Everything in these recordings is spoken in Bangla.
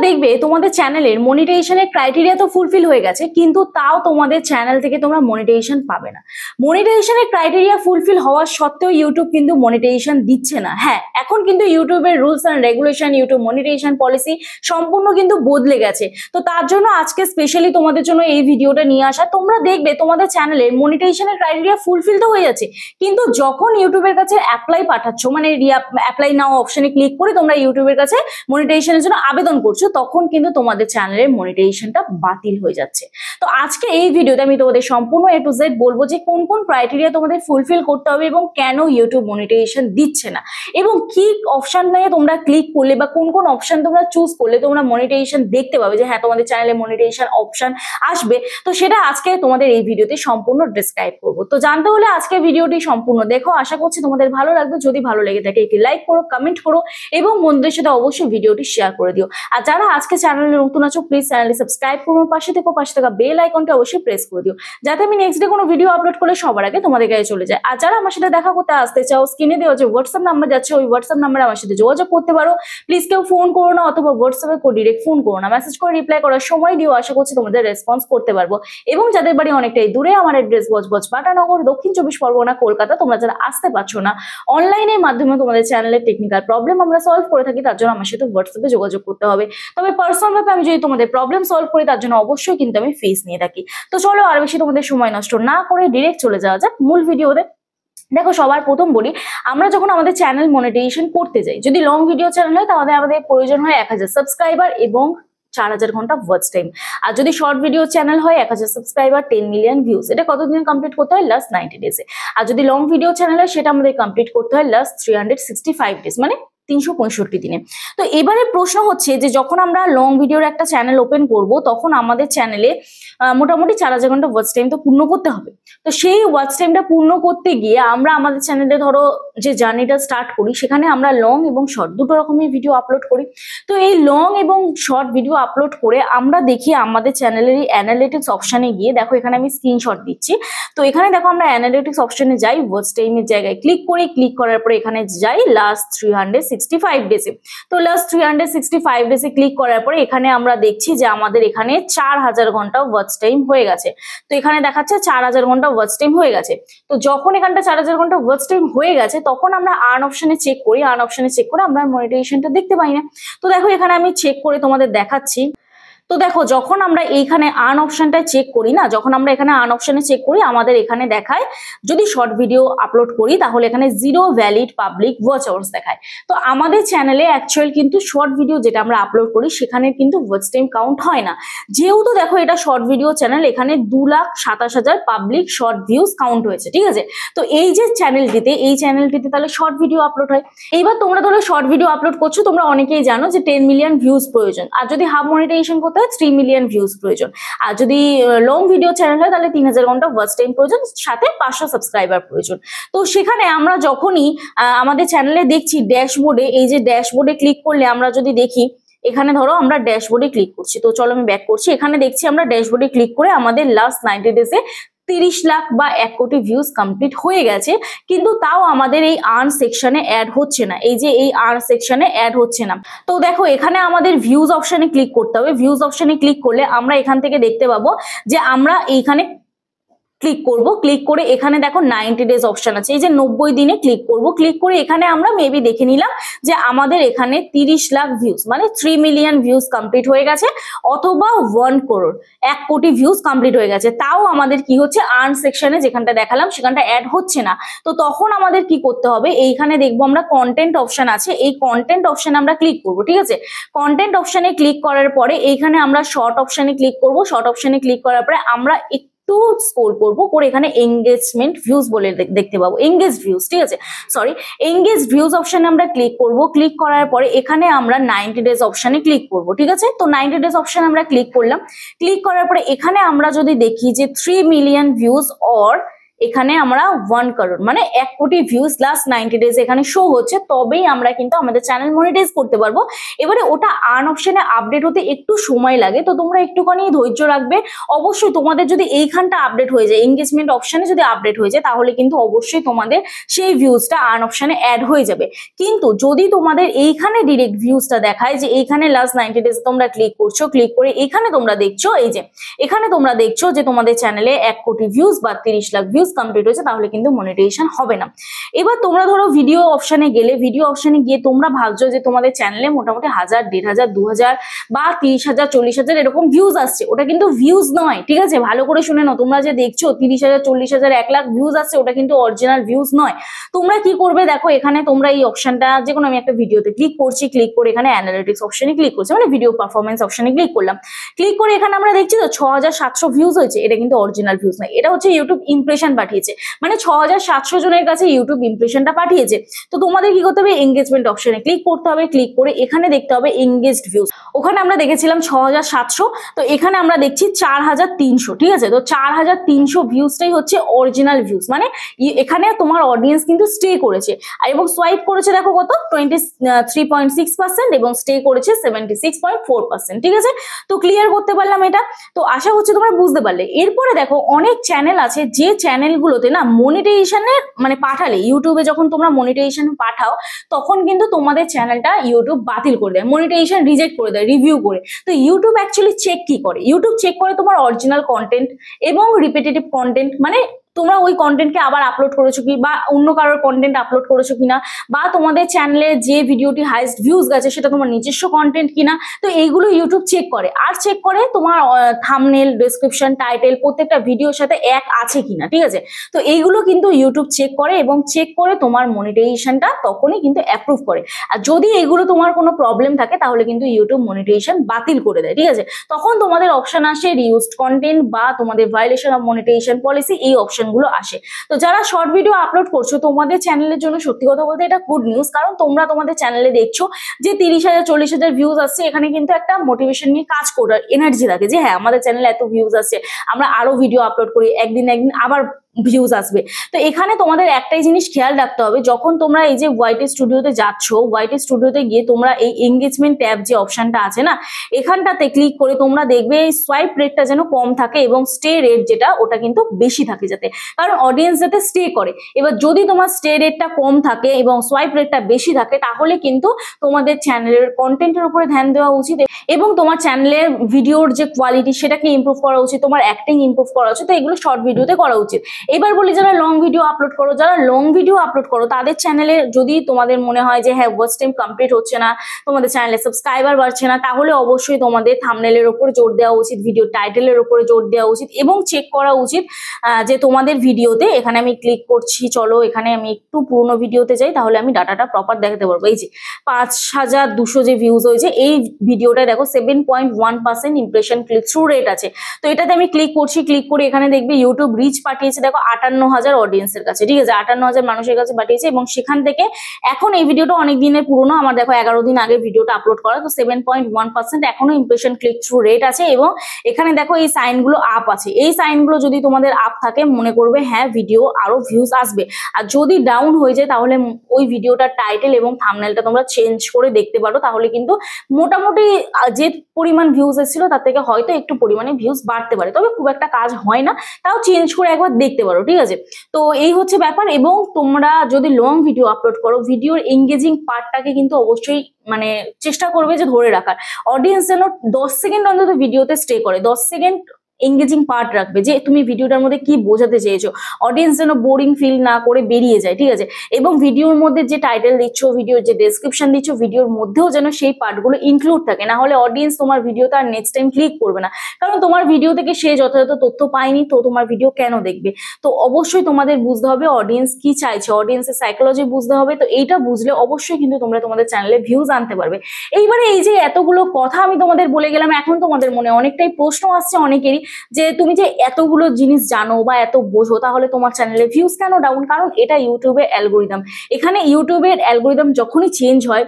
দেখবে তোমাদের চ্যানেলের মনিটাইজেশনের ক্রাইটেরিয়া তো ফুলফিল হয়ে গেছে, কিন্তু তাও তোমাদের চ্যানেল থেকে তোমরা মনিটাইজেশন পাবে না। মনিটাইজেশনের ক্রাইটেরিয়া ফুলফিল হওয়া সত্ত্বেও ইউটিউব কিন্তু মনিটাইজেশন দিচ্ছে না। হ্যাঁ, এখন কিন্তু ইউটিউবের rules and regulation, YouTube monetization policy সম্পূর্ণ কিন্তু বদলে গেছে। তো তার জন্য আজকে স্পেশালি তোমাদের জন্য এই ভিডিওটা নিয়ে আসা। তোমরা দেখবে তোমাদের চ্যানেলের মনিটাইজেশনের ক্রাইটেরিয়া ফুলফিল তো হয়ে যাচ্ছে, কিন্তু যখন ইউটিউবের কাছে অ্যাপ্লাই পাঠাচ্ছ, মানে অ্যাপ্লাই নাও অপশনে ক্লিক করে তোমরা ইউটিউবের কাছে মনিটাইজেশনের জন্য আবেদন করছো, তখন কিন্তু তোমাদের চ্যানেলের মনিটাইজেশনটা বাতিল হয়ে যাচ্ছে। তো আজকে এই ভিডিওতে আমি তোমাদের সম্পূর্ণ A to Z বলবো যে কোন কোন ক্রাইটেরিয়া তোমাদের ফুলফিল করতে হবে এবং কেন ইউটিউব মনিটাইজেশন দিচ্ছে না, এবং কি অপশন নিয়ে তোমরা ক্লিক করলে বা কোন কোন অপশন তোমরা চুজ করলে তোমরা মনিটাইজেশন দেখতে পাবে যে হ্যাঁ তোমাদের চ্যানেলে মনিটাইজেশন অপশন আসবে। তো সেটা আজকে তোমাদের এই ভিডিওতে সম্পূর্ণ ডিসক্রাইব করবো। তো জানতে হলে আজকে ভিডিওটি সম্পূর্ণ দেখো, আশা করছি তোমাদের ভালো লাগবে। যদি ভালো লেগে থাকে একটি লাইক করো, কমেন্ট করো এবং বন্ধুদের সাথে অবশ্যই ভিডিওটি শেয়ার করে দিও। আর যারা আজকে চ্যানেলে নতুন আছো প্লিজ চ্যানেলটি সাবস্ক্রাইব করো, পাশে থাকা বেল আইকনটা অবশ্যই প্রেস করে দিও, যাতে আমি নেক্সট ডে কোনো ভিডিও আপলোড করলে সবার আগে তোমাদের কাছে চলে যায়। আর যারা আমার সাথে দেখা করতে আসতে চাও, স্ক্রিনে দেওয়া যে হোয়াটসঅ্যাপ নাম্বার যাচ্ছে ওই হোয়াটসঅ্যাপ নাম্বারে আমার সাথে যোগাযোগ করতে পারো। প্লিজ কেউ ফোন করো না, অথবা হোয়াটসঅ্যাপে ডিরেক্ট ফোন করো না, মেসেজ করে রিপ্লাই করার সময় দিও। আশা করছি তোমাদের রেসপন্স করতে পারবো। এবং যাদের বাড়ি অনেকটাই দূরে, আমার অ্যাড্রেস বজবজ বাটানগর, দক্ষিণ 24 পরগনা, কলকাতা। তোমরা যারা আসতে পারছো না, অনলাইনের মাধ্যমে তোমাদের চ্যানেলের টেকনিক্যাল প্রবলেম আমরা সলভ করে থাকি, তার জন্য আমার সাথে হোয়াটসঅ্যাপে যোগাযোগ করতে হবে। তবে পার্সোনাল ভাবে আমি যদি তোমাদের প্রবলেম সলভ করি, তার জন্য অবশ্যই কিন্তু আমি ফিস নিয়ে থাকি। তো চলো আর বেশি তোমাদের সময় নষ্ট না করে ডিরেক্ট চলে যাওয়া যাক মূল ভিডিওতে। দেখো, সবার প্রথম বলি, আমরা যখন আমাদের চ্যানেল মনিটাইজেশন করতে যাই, যদি লং ভিডিও চ্যানেল হয় তাহলে আমাদের প্রয়োজন হয় 1000 সাবস্ক্রাইবার এবং 4000 ঘন্টা ওয়াচ টাইম। আর যদি শর্ট ভিডিও চ্যানেল হয় 1000 সাবস্ক্রাইবার 10 মিলিয়ন ভিউজ। এটা কতদিনে কমপ্লিট করতে হয়? লাস্ট 90 ডেজে। আর যদি লং ভিডিও চ্যানেল হয় সেটা আমাদের কমপ্লিট করতে হয় লাস্ট 365 ডেজ, মানে 365 দিনে। তো এবারে প্রশ্ন হচ্ছে যে যখন আমরা লং ভিডিওর একটা চ্যানেল ওপেন করব, তখন আমাদের চ্যানেলে মোটামুটি 4000 ঘন্টা ওয়াচ টাইম তো পূর্ণ করতে হবে। তো সেই ওয়াচ টাইমটা পূর্ণ করতে গিয়ে আমরা আমাদের চ্যানেলে ধরো যে জার্নিটা স্টার্ট করি, সেখানে আমরা লং এবং শর্ট দুটো রকমের ভিডিও আপলোড করি। তো এই লং এবং শর্ট ভিডিও আপলোড করে আমরা দেখি আমাদের চ্যানেলের এই অ্যানালিটিক্স অপশানে গিয়ে, দেখো এখানে আমি স্ক্রিনশট দিচ্ছি। তো এখানে দেখো আমরা অ্যানালিটিক্স অপশানে যাই, ওয়াচ টাইমের জায়গায় ক্লিক করি, ক্লিক করার পরে এখানে যাই লাস্ট 365 ডেজে। তো লাস্ট 365 ডেজে ক্লিক করার পরে এখানে আমরা দেখছি যে আমাদের এখানে 4000 ঘন্টা ওয়াচ টাইম হয়ে গেছে। তো এখানে দেখাচ্ছে 4000 ঘন্টা ওয়াচ টাইম হয়ে গেছে। তো যখন এখানটা 4000 ঘন্টা ওয়াচ টাইম হয়ে গেছে, তখন আমরা আর্ন অপশনে চেক করি। আর্ন অপশনে চেক করে আমরা মনিটাইজেশনটা দেখতে পাই না। তো দেখো এখানে আমি চেক করে তোমাদের দেখাচ্ছি। তো দেখো, যখন আমরা এইখানে আর্ন অপশনটা চেক করি না, যখন আমরা এখানে আর্ন অপশনে চেক করি, আমাদের এখানে দেখায় যদি শর্ট ভিডিও আপলোড করি তাহলে এখানে 0 ভ্যালিড পাবলিক ওয়াচ আওয়ার্স দেখায়। তো আমাদের চ্যানেলে অ্যাকচুয়াল কিন্তু শর্ট ভিডিও যেটা আমরা আপলোড করি সেখানে কিন্তু ওয়াচ টাইম কাউন্ট হয় না। যেহেতু দেখো এটা শর্ট ভিডিও চ্যানেল, এখানে 2,27,000 পাবলিক শর্ট ভিউজ কাউন্ট হয়েছে, ঠিক আছে। তো এই যে চ্যানেলটিতে, এই চ্যানেলটিতে তাহলে শর্ট ভিডিও আপলোড হয়। এইবার তোমরা ধরো শর্ট ভিডিও আপলোড করছো, তোমরা অনেকেই জানো যে 10 মিলিয়ন ভিউজ প্রয়োজন, আর যদি হাফ মনিটাইজেশন করতে 3 মিলিয়ন ভিউজ প্রয়োজন। আর যদি লং ভিডিও চ্যানেল হয় তাহলে 3000 ঘন্টা ওয়াচ টাইম প্রয়োজন, সাথে 500 সাবস্ক্রাইবার প্রয়োজন। তো সেখানে আমরা যখনই আমাদের চ্যানেলে দেখছি ড্যাশবোর্ডে, এই যে ড্যাশবোর্ডে ক্লিক করলে আমরা যদি দেখি, এখানে ধরো আমরা ড্যাশবোর্ডে ক্লিক করছি। তো চলো আমি ব্যাক করছি। এখানে দেখছি আমরা ড্যাশবোর্ডে ক্লিক করে আমাদের লাস্ট 90 ডেজে 30 লাখ বা 1 কোটি ভিউজ কমপ্লিট হয়ে গেছে, কিন্তু তাও আমাদের এই আর্ন সেকশনে অ্যাড হচ্ছে না। এই যে এই আর্ন সেকশনে অ্যাড হচ্ছে না। তো দেখো এখানে আমাদের ভিউজ অপশনে ক্লিক করতে হবে। ভিউজ অপশনে ক্লিক করলে আমরা এখান থেকে দেখতে পাবো যে আমরা এইখানে ক্লিক করব। ক্লিক করে এখানে দেখো 90 ডেজ অপশন আছে, এই যে 90 দিনে ক্লিক করব। ক্লিক করে এখানে আমরা মেবি দেখে নিলাম যে আমাদের এখানে 30 লাখ ভিউজ, মানে 3 মিলিয়ন ভিউজ কমপ্লিট হয়ে গেছে, অথবা 1 করোড় 1 কোটি ভিউজ কমপ্লিট হয়ে গেছে। তাও আমাদের কি হচ্ছে, আর্ন সেকশনে যেখানটা দেখালাম সেখানটা অ্যাড হচ্ছে না। তো তখন আমাদের কি করতে হবে, এইখানে দেখবো আমরা কন্টেন্ট অপশন আছে, এই কন্টেন্ট অপশনে আমরা ক্লিক করব, ঠিক আছে। কন্টেন্ট অপশনে ক্লিক করার পরে এইখানে আমরা শর্ট অপশনে ক্লিক করব। শর্ট অপশনে ক্লিক করার পরে আমরা একটু স্ক্রল করবো করে এখানে এঙ্গেজমেন্ট ভিউজ বলে দেখতে পাবো, এঙ্গেজ ভিউজ, ঠিক আছে, সরি, এঙ্গেজ ভিউজ অপশনে আমরা ক্লিক করব। ক্লিক করার পরে এখানে আমরা 90 ডেজ অপশনে ক্লিক করব, ঠিক আছে। তো 90 ডেজ অপশনে আমরা ক্লিক করলাম। ক্লিক করার পরে এখানে আমরা যদি দেখি যে 3 মিলিয়ন ভিউজ অর এখানে আমরা 1 crore মানে 1 কোটি ভিউজ লাস্ট 90 ডেজ এখানে শো হচ্ছে, তবেই আমরা কিন্তু আমাদের চ্যানেল মনিটাইজ করতে পারবো। এবারে ওটা আর্ন অপশনে আপডেট হতে একটু সময় লাগে, তো তোমরা একটুখানি ধৈর্য রাখবে। অবশ্যই তোমাদের যদি এইখানটা আপডেট হয়ে যায়, এঙ্গেজমেন্ট অপশনে যদি আপডেট হয়ে যায়, তাহলে কিন্তু অবশ্যই তোমাদের সেই ভিউজটা আর্ন অপশনে অ্যাড হয়ে যাবে। কিন্তু যদি তোমাদের এইখানে ডিরেক্ট ভিউজটা দেখায় যে এইখানে লাস্ট 90 ডেজ তোমরা ক্লিক করছো, ক্লিক করে এখানে তোমরা দেখছো, এই যে এখানে তোমরা দেখছো যে তোমাদের চ্যানেলে 1 কোটি ভিউজ বা 30 লাখ ভিউজ কমপ্লিট হয়েছে, তাহলে কিন্তু মনিটাইজেশন হবে না। এবার তোমরা ধরো ভিডিও অপশনে গেলে, ভিডিও অপশনে গিয়ে তোমরা ভাবছো যে তোমাদের চ্যানেলে মোটামুটি 1000, 1500, 2000 বা 30,000, 40,000 এরকম ভিউজ আসছে। ওটা কিন্তু ভিউজ নয়, ঠিক আছে? ভালো করে শুনে নাও, তোমরা যে দেখছো 30,000, 40,000, 1 লাখ ভিউজ আসছে, ওটা কিন্তু অরিজিনাল ভিউজ নয়। তোমরা কি করবে দেখো, এখানে তোমরা এই অপশনটা, যে কোনো আমি একটা ভিডিওতে ক্লিক করছি, ক্লিক করে এখানে অ্যানালিটিক্স অপশনে ক্লিক করছি, মানে ভিডিও পারফরমেন্স অপশনে ক্লিক করলাম। ক্লিক করে এখানে আমরা দেখছি তো 6700 ভিউজ হয়েছে, এটা কিন্তু অরিজিনাল ভিউজ নয়, এটা হচ্ছে ইউটিউব ইমপ্রেশন পাঠিয়েছে, মানে 6700 জনের কাছে ইউটিউব ইমপ্রেশনটা পাঠিয়েছে। তো তোমাদের কি করতে হবে, এঙ্গেজমেন্ট অপশনে ক্লিক করতে হবে, ক্লিক করে এখানে দেখতে হবে এঙ্গেজড ভিউজ। ওখানে আমরা দেখেছিলাম 6700, তো এখানে আমরা দেখছি 4300, ঠিক আছে? তো 4300 ভিউজটাই হচ্ছে অরিজিনাল ভিউজ, মানে এখানে তোমার অডিয়েন্স কিন্তু স্টে করেছে, এবং সোয়াইপ করেছে দেখো কত, 23.6% এবং স্টে করেছে 76.4%, ঠিক আছে? তো ক্লিয়ার করতে পারলাম এটা, তো আশা করছি তোমরা বুঝতে পারলে। এরপরে দেখো অনেক চ্যানেল আছে যে চ্যানেলগুলোতে না মনিটাইজেশনের মানে পাঠালে, ইউটিউবে যখন তোমরা মনিটাইজেশন পাঠাও, তখন কিন্তু তোমাদের চ্যানেলটা ইউটিউব বাতিল করে দেয়, মনিটাইজেশন রিজেক্ট করে দেয় রিভিউ করে। তো ইউটিউব অ্যাকচুয়ালি চেক কি করে, ইউটিউব চেক করে তোমার অরিজিনাল কন্টেন্ট এবং রিপিটেটিভ কন্টেন্ট, মানে তোমরা ওই কন্টেন্টকে আবার আপলোড করেছো কি, বা অন্য কারোর কন্টেন্ট আপলোড করেছো কিনা, বা তোমাদের চ্যানেলে যে ভিডিওটি হাইস্ট ভিউজ গেছে সেটা তোমার নিজস্ব কন্টেন্ট কিনা। তো এইগুলো ইউটিউব চেক করে, আর চেক করে তোমার থাম্বনেল, ডেসক্রিপশন, টাইটেল প্রত্যেকটা ভিডিওর সাথে এক আছে কিনা, ঠিক আছে? তো এইগুলো কিন্তু ইউটিউব চেক করে, এবং চেক করে তোমার মনিটাইজেশনটা তখনই কিন্তু অ্যাপ্রুভ করে। আর যদি এগুলো তোমার কোনো প্রবলেম থাকে, তাহলে কিন্তু ইউটিউব মনিটাইজেশন বাতিল করে দেয়, ঠিক আছে? তখন তোমাদের অপশন আসে রিউজড কন্টেন্ট বা তোমাদের ভায়োলেশন অফ মনিটাইজেশন পলিসি, এই অপশন গুলো আসে। তো যারা শর্ট ভিডিও আপলোড করছো, তোমাদের চ্যানেলের জন্য সত্যি কথা বলতে এটা গুড নিউজ, কারণ তোমরা তোমাদের চ্যানেলে দেখছো যে 30,000, 40,000 ভিউজ আসছে, এখানে কিন্তু একটা মোটিভেশন নিয়ে কাজ করার এনার্জি থাকে যে হ্যাঁ আমাদের চ্যানেলে এত ভিউজ আসছে, আমরা আরো ভিডিও আপলোড করি, একদিন আবার ভিউজ আসবে। তো এখানে তোমাদের একটাই জিনিস খেয়াল রাখতে হবে, যখন তোমরা এই যে ওয়াইটি স্টুডিওতে যাচ্ছ, ওয়াইটি স্টুডিওতে গিয়ে তোমরা এই এঙ্গেজমেন্ট ট্যাব যে অপশনটা আছে না, এখানটাতে ক্লিক করে তোমরা দেখবে এই সোয়াইপ রেটটা যেন কম থাকে এবং স্টে রেট যেটা ওটা কিন্তু বেশি থাকে, যাতে কারণ অডিয়েন্স যাতে স্টে করে। এবার যদি তোমার স্টে রেটটা কম থাকে এবং সোয়াইপ রেটটা বেশি থাকে, তাহলে কিন্তু তোমাদের চ্যানেলের কন্টেন্টের উপরে ধ্যান দেওয়া উচিত, এবং তোমার চ্যানেলের ভিডিওর যে কোয়ালিটি সেটাকে ইমপ্রুভ করা উচিত, তোমার অ্যাক্টিং ইমপ্রুভ করা উচিত। তো এগুলো শর্ট ভিডিওতে করা উচিত। এবার বলি যারা লং ভিডিও আপলোড করো, যারা লং ভিডিও আপলোড করো তাদের চ্যানেলে যদি তোমাদের মনে হয় যে হ্যাঁ ওয়াচ টাইম কমপ্লিট হচ্ছে না, তোমাদের চ্যানেলে সাবস্ক্রাইবার বাড়ছে না, তাহলে অবশ্যই তোমাদের থাম্বনেলের উপরে জোর দেওয়া উচিত, ভিডিও টাইটেলের উপরে জোর দেওয়া উচিত, এবং চেক করা উচিত যে তোমাদের ভিডিওতে, এখানে আমি ক্লিক করছি, চলো এখানে আমি একটু পুরোনো ভিডিওতে যাই, তাহলে আমি ডাটাটা প্রপার দেখাতে পারবো। এই যে 5200 যে ভিউজ হয়েছে, এই ভিডিওটা দেখো 7.1% ইমপ্রেশন ক্লিক থ্রু রেট আছে। তো এটাতে আমি ক্লিক করছি, ক্লিক করে এখানে দেখবে ইউটিউব রিচ পাঠিয়েছে দেখো 58,000 অডিয়েন্সের কাছে, ঠিক আছে? 58,000 মানুষের কাছে পাঠিয়েছে, এবং সেখান থেকে এখন এই ভিডিওটা অনেক দিনের পুরনো, আমার দেখো 11 দিন আগে ভিডিওটা আপলোড করা, তো 7.1% এখনো ইমপ্রেশন ক্লিক থ্রু রেট আছে, এবং এখানে দেখো এই সাইনগুলো আপ আছে। এই সাইনগুলো যদি তোমাদের আপ থাকে, মনে করবে হ্যাঁ ভিডিও আরো ভিউজ আসবে। আর যদি ডাউন হয়ে যায়, তাহলে ওই ভিডিওটার টাইটেল এবং থাম্বনেলটা তোমরা চেঞ্জ করে দেখতে পারো, তাহলে কিন্তু মোটামুটি যে পরিমাণ ভিউজ এসেছিল তার থেকে হয়তো একটু পরিমাণে ভিউজ বাড়তে পারে, তবে খুব একটা কাজ হয় না, তাও চেঞ্জ করে একবার দেখতে পারো, ঠিক আছে? তো এই হচ্ছে ব্যাপার। এবং তোমরা যদি লং ভিডিও আপলোড করো, ভিডিওর এঙ্গেজিং পার্টটাকে কিন্তু অবশ্যই মানে চেষ্টা করবে যে ধরে রাখার, অডিয়েন্স যেন 10 সেকেন্ড অন্তত ভিডিওতে স্টে করে, 10 সেকেন্ড এঙ্গেজিং পার্ট রাখবে, যে তুমি ভিডিওটার মধ্যে কি বোঝাতে চেয়েছো, অডিয়েন্স যেন বোরিং ফিল না করে বেরিয়ে যায়, ঠিক আছে? এবং ভিডিওর মধ্যে যে টাইটেল দিচ্ছ, ভিডিওর যে ডেসক্রিপশন দিচ্ছ, ভিডিওর মধ্যেও যেন সেই পার্টগুলো ইনক্লুড থাকে, না হলে অডিয়েন্স তোমার ভিডিওতে আর নেক্সট টাইম ক্লিক করবে না, কারণ তোমার ভিডিও থেকে সে যথাযথ তথ্য পায়নি, তো তোমার ভিডিও কেন দেখবে? তো অবশ্যই তোমাদের বুঝতে হবে অডিয়েন্স কি চাইছে, অডিয়েন্সের সাইকোলজি বুঝতে হবে। তো এইটা বুঝলে অবশ্যই কিন্তু তোমরা তোমাদের চ্যানেলে ভিউজ আনতে পারবে। এইবারে এই যে এতগুলো কথা আমি তোমাদের বলে গেলাম, এখন তোমাদের মনে অনেকটাই প্রশ্ন আসছে অনেকেরই, যে তুমি যে এতগুলো জিনিস জানো বা এত বোঝো, তাহলে তোমার চ্যানেলে ভিউজ কেন ডাউন? কারণ এটা ইউটিউবের অ্যালগোরিদম। এখানে ইউটিউবের অ্যালগোরিদম যখনই চেঞ্জ হয়,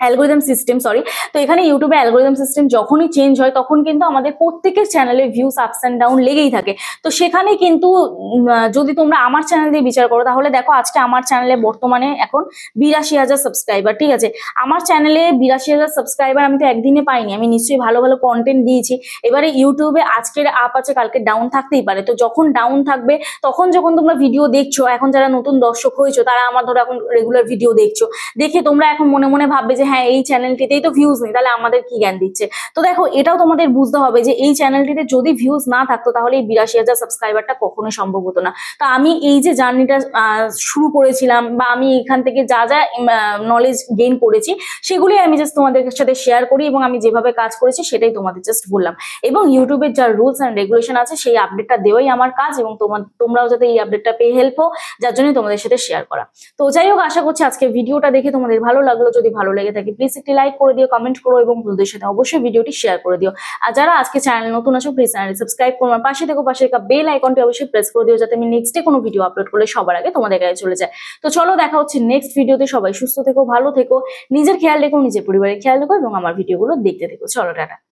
অ্যালগোরিদম সিস্টেম, সরি। তো এখানে ইউটিউবে অ্যালগোরিদম সিস্টেম যখনই চেঞ্জ হয় তখন কিন্তু আমাদের প্রত্যেকের চ্যানেলে ভিউস আপস অ্যান্ড ডাউন লেগেই থাকে। তো সেখানে কিন্তু যদি তোমরা আমার চ্যানেল দিয়ে বিচার করো তাহলে দেখো আজকে আমার চ্যানেলে বর্তমানে এখন 82,000 সাবস্ক্রাইবার, ঠিক আছে। আমার চ্যানেলে 82,000 সাবস্ক্রাইবার আমি তো একদিনে পাইনি, আমি নিশ্চয়ই ভালো ভালো কন্টেন্ট দিয়েছি। এবারে ইউটিউবে আজকের আপ আছে, কালকে ডাউন থাকতেই পারে। তো যখন ডাউন থাকবে তখন যখন তোমরা ভিডিও দেখছো, এখন যারা নতুন দর্শক হয়েছো তারা আমার ধরো এখন রেগুলার ভিডিও দেখছো, দেখে তোমরা এখন মনে মনে ভাববে যে হ্যাঁ এই চ্যানেলটিতেই তো ভিউজ নেই, তাহলে আমাদের কি জ্ঞান দিচ্ছে। তো দেখো এটাও তোমাদের বুঝতে হবে যে এই চ্যানেলটিতে যদি ভিউজ না থাকতো তাহলে এই 82,000 সাবস্ক্রাইবারটা কখনোই সম্ভব হতো না। তো আমি এই যে জার্নিটা শুরু করেছিলাম বা আমি এখান থেকে যা যা নলেজ গেইন করেছি সেগুলি আমি জাস্ট তোমাদের সাথে শেয়ার করি এবং আমি যেভাবে কাজ করেছি সেটাই তোমাদের জাস্ট বললাম। এবং ইউটিউবের যা রুলস অ্যান্ড রেগুলেশন আছে সেই আপডেটটা দেওয়াই আমার কাজ, এবং তোমরাও যাতে এই আপডেটটা পেয়ে হেল্প হও, যার জন্য তোমাদের সাথে শেয়ার করা। তো যাই হোক, আশা করছি আজকে ভিডিওটা দেখে তোমাদের ভালো লাগলো। যদি ভালো লেগে থাকে প্লিজ একটি লাইক করে দিও, কমেন্ট করো এবং বন্ধুদের সাথে অবশ্যই ভিডিওটি শেয়ার করে দিও। আর যারা আজকে চ্যানেল নতুন আছো প্লিজ চ্যানেল সাবস্ক্রাইব করো, আমার পাশে থেকে পাশে থাকা বেল আইকনটি অবশ্যই প্রেস করে দিও যাতে আমি নেক্সট ডে কোনো ভিডিও আপলোড করলে সবার আগে তোমাদের কাছে চলে যায়। তো চলো দেখা হচ্ছে নেক্সট ভিডিওতে। সবাই সুস্থ থেকো, ভালো থেকো, নিজের খেয়াল রেখো, নিজের পরিবারের খেয়াল রেখো এবং আমার ভিডিওগুলো দেখতে থেকো। চলো টাটা।